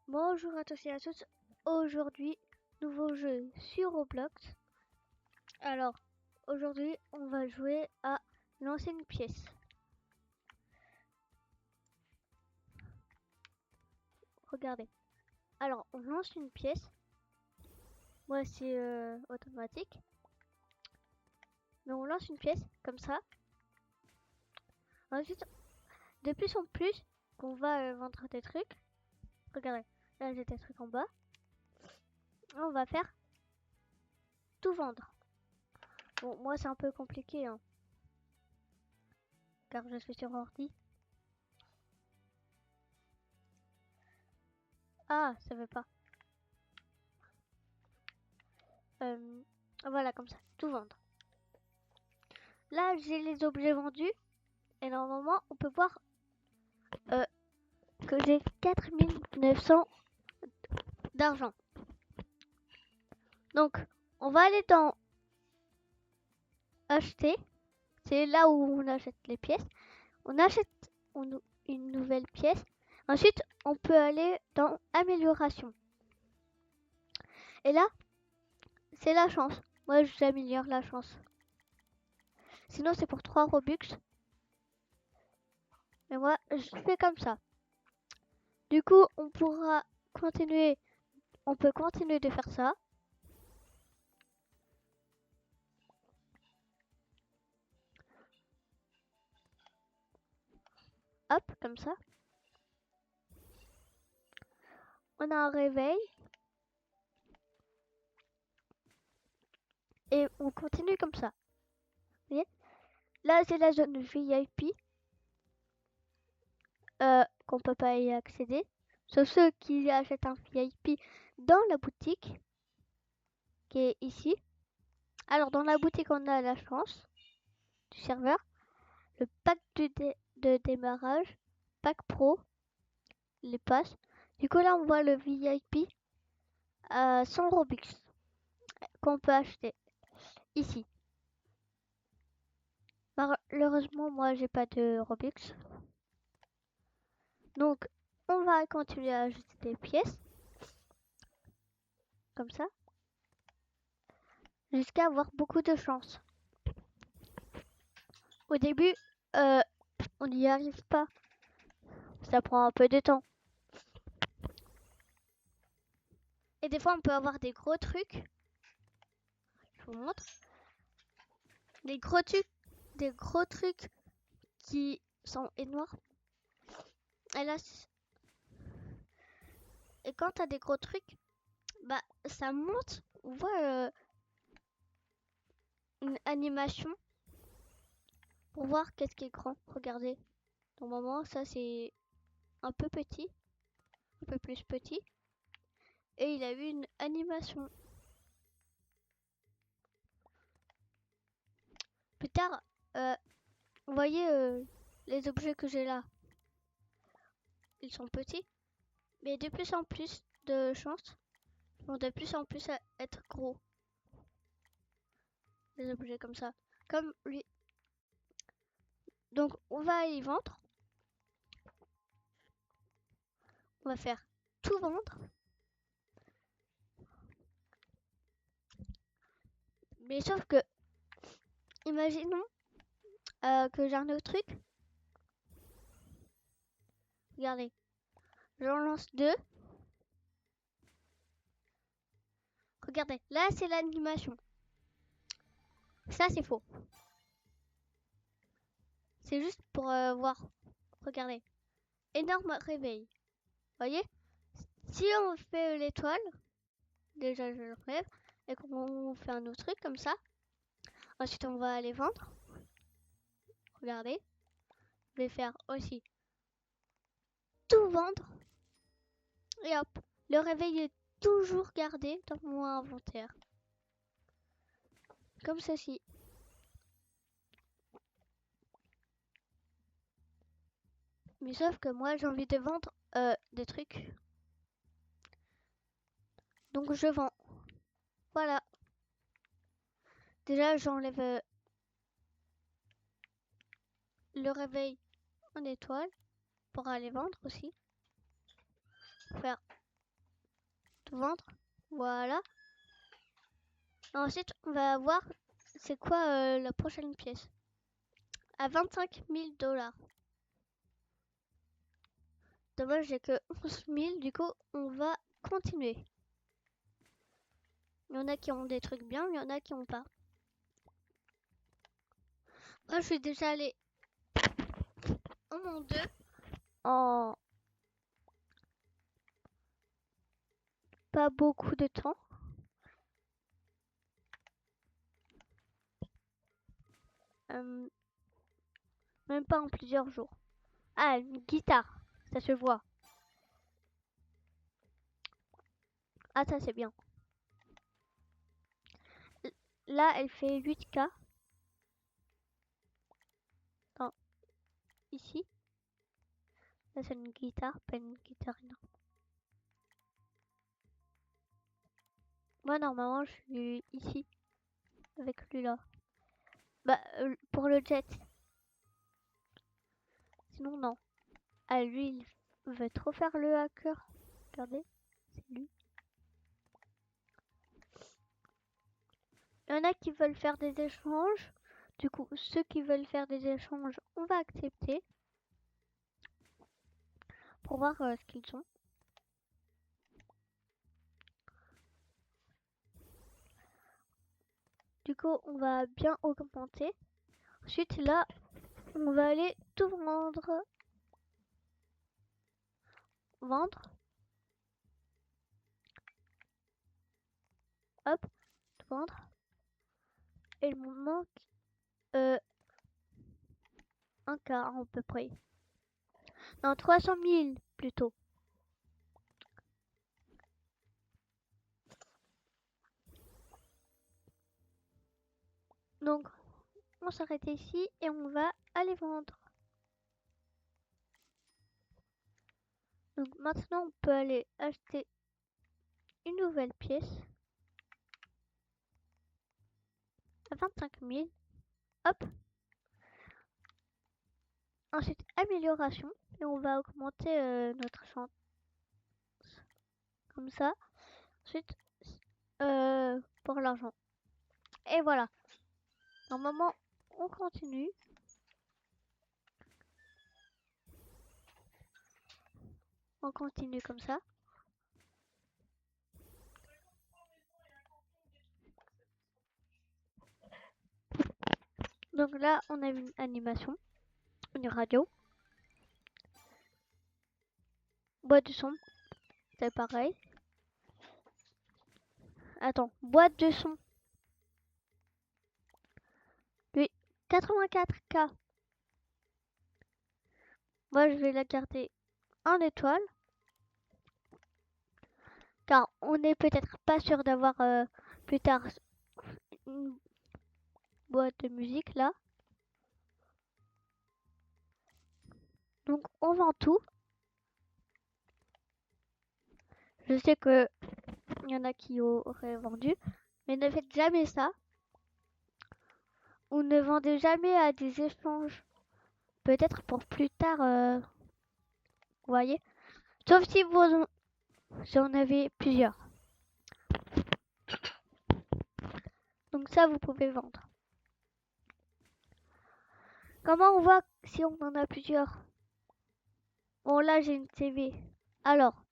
Bonjour à tous et à toutes. Aujourd'hui, nouveau jeu sur Roblox. Alors, aujourd'hui, on va jouer à lancer une pièce. Regardez. Alors, on lance une pièce. Moi, c'est automatique. Mais on lance une pièce comme ça. Ensuite, de plus en plus, qu'on va vendre des trucs. Regardez, là j'ai des trucs en bas. On va faire tout vendre. Bon, moi c'est un peu compliqué, hein, car je suis sur ordi. Ah, ça veut pas. Voilà, comme ça, tout vendre. Là, j'ai les objets vendus. Et normalement, on peut voir que j'ai 4900 d'argent. Donc, on va aller dans acheter. C'est là où on achète les pièces. On achète une nouvelle pièce. Ensuite, on peut aller dans amélioration. Et là, c'est la chance. Moi, j'améliore la chance. Sinon, c'est pour 3 Robux. Mais moi, je fais comme ça. Du coup, on pourra continuer. On peut continuer de faire ça. Hop, comme ça. On a un réveil. Et on continue comme ça. Vous voyez? Là, c'est la zone VIP. Qu'on peut pas y accéder. Sauf ceux qui achètent un VIP dans la boutique. Qui est ici. Alors, dans la boutique, on a la chance du serveur. Le pack de démarrage. Pack pro. Les passes. Du coup, là, on voit le VIP à 100 Robux. Qu'on peut acheter. Ici. Malheureusement, moi, j'ai pas de Robux. Donc, on va continuer à ajouter des pièces. Comme ça. Jusqu'à avoir beaucoup de chance. Au début, on n'y arrive pas. Ça prend un peu de temps. Et des fois, on peut avoir des gros trucs. Je vous montre. Des gros trucs qui sont énormes. Et là, et quand t'as des gros trucs, bah ça monte. On voit une animation pour voir qu'est-ce qui est grand. Regardez. Normalement, ça c'est un peu petit, un peu plus petit. Et il a eu une animation. Plus tard, vous voyez les objets que j'ai là. Ils sont petits, mais de plus en plus de chances vont de plus en plus être gros. Des objets comme ça. Comme lui. Donc on va y vendre. On va faire tout vendre. Mais sauf que, imaginons que j'ai un autre truc. Regardez. J'en lance 2. Regardez, là c'est l'animation. Ça c'est faux. C'est juste pour voir. Regardez. Énorme réveil. Voyez? Si on fait l'étoile, déjà je l'enlève, et qu'on fait un autre truc comme ça. Ensuite on va aller vendre. Regardez. Je vais faire aussi tout vendre. Et hop. Le réveil est toujours gardé dans mon inventaire. Comme ceci. Mais sauf que moi j'ai envie de vendre des trucs. Donc je vends. Voilà. Déjà j'enlève le réveil en étoile pour aller vendre aussi. Faire vendre. Voilà. Ensuite, on va voir c'est quoi la prochaine pièce. À 25 000 $. Dommage, j'ai que 11 000. Du coup, on va continuer. Il y en a qui ont des trucs bien, il y en a qui n'ont pas. Moi, je suis déjà allée en monde 2 en pas beaucoup de temps. Même pas en plusieurs jours. Ah, une guitare, ça se voit. Ah, ça c'est bien. Là, elle fait 8K. Attends, ici. Là, c'est une guitare, pas une guitare énorme. Moi, normalement, je suis ici. Avec lui là. Bah, pour le jet. Sinon, non. Ah, lui, il veut trop faire le hacker. Regardez, c'est lui. Il y en a qui veulent faire des échanges. Du coup, ceux qui veulent faire des échanges, on va accepter. Pour voir ce qu'ils ont. Du coup, on va bien augmenter. Ensuite, là, on va aller tout vendre. Vendre. Hop, tout vendre. Et il me manque un quart à peu près. Non, 300 000 plutôt. Donc, on s'arrête ici et on va aller vendre. Donc maintenant, on peut aller acheter une nouvelle pièce à 25 000. Hop. Ensuite, amélioration. Et on va augmenter notre chance. Comme ça. Ensuite, pour l'argent. Et voilà. Normalement, on continue. On continue comme ça. Donc là, on a une animation, une radio, boîte de son, c'est pareil. Attends, boîte de son. Oui, 84K. Moi, je vais la garder en étoile. Car on n'est peut-être pas sûr d'avoir plus tard une boîte de musique là. Donc on vend tout. Je sais que il y en a qui auraient vendu, mais ne faites jamais ça. Ou ne vendez jamais à des échanges. Peut-être pour plus tard, vous voyez. Sauf si vous en avez plusieurs. Donc ça, vous pouvez vendre. Comment on voit si on en a plusieurs? Bon, là, j'ai une TV. Alors,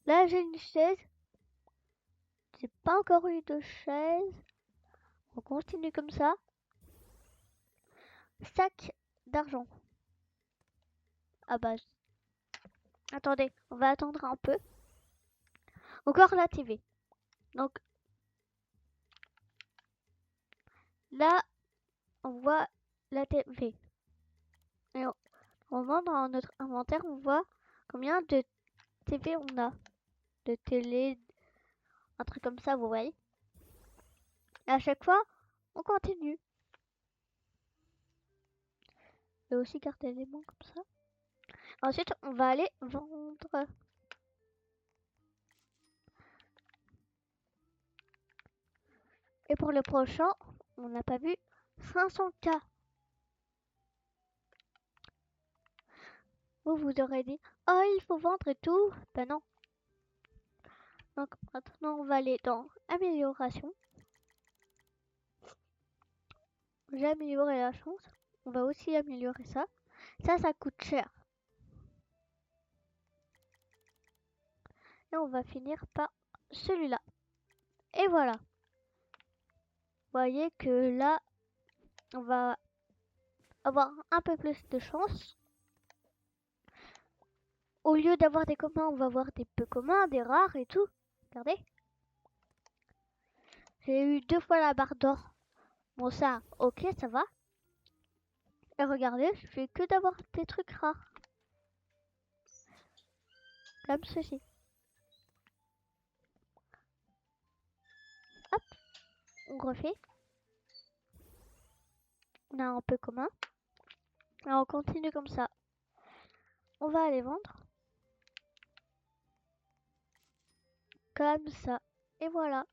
là, j'ai une chaise. J'ai pas encore eu de chaise. On continue comme ça. Sac d'argent. Ah bah, attendez, on va attendre un peu. Encore la TV. Donc, là, on voit la TV. Et on va dans notre inventaire, on voit combien de TV on a. De télé, un truc comme ça, vous voyez. Et à chaque fois, on continue. Et aussi garder les mains comme ça. Ensuite, on va aller vendre. Et pour le prochain, on n'a pas vu 500K. Vous aurez dit, oh, il faut vendre et tout. Ben non. Donc maintenant, on va aller dans amélioration. J'ai amélioré la chance. On va aussi améliorer ça. Ça coûte cher. Et on va finir par celui-là. Et voilà. Vous voyez que là, on va avoir un peu plus de chance. Au lieu d'avoir des communs, on va avoir des peu communs, des rares et tout. Regardez. J'ai eu 2 fois la barre d'or. Bon ça, ok, ça va. Et regardez, je fais que d'avoir des trucs rares. Comme ceci. Hop, on refait. On a un peu commun. Et on continue comme ça. On va aller vendre. Comme ça. Et voilà.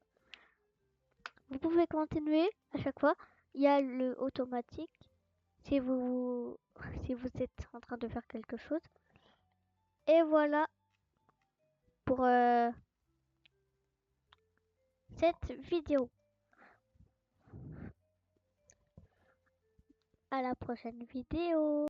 Vous pouvez continuer à chaque fois. Il y a le automatique. Si vous êtes en train de faire quelque chose. Et voilà pour cette vidéo. À la prochaine vidéo.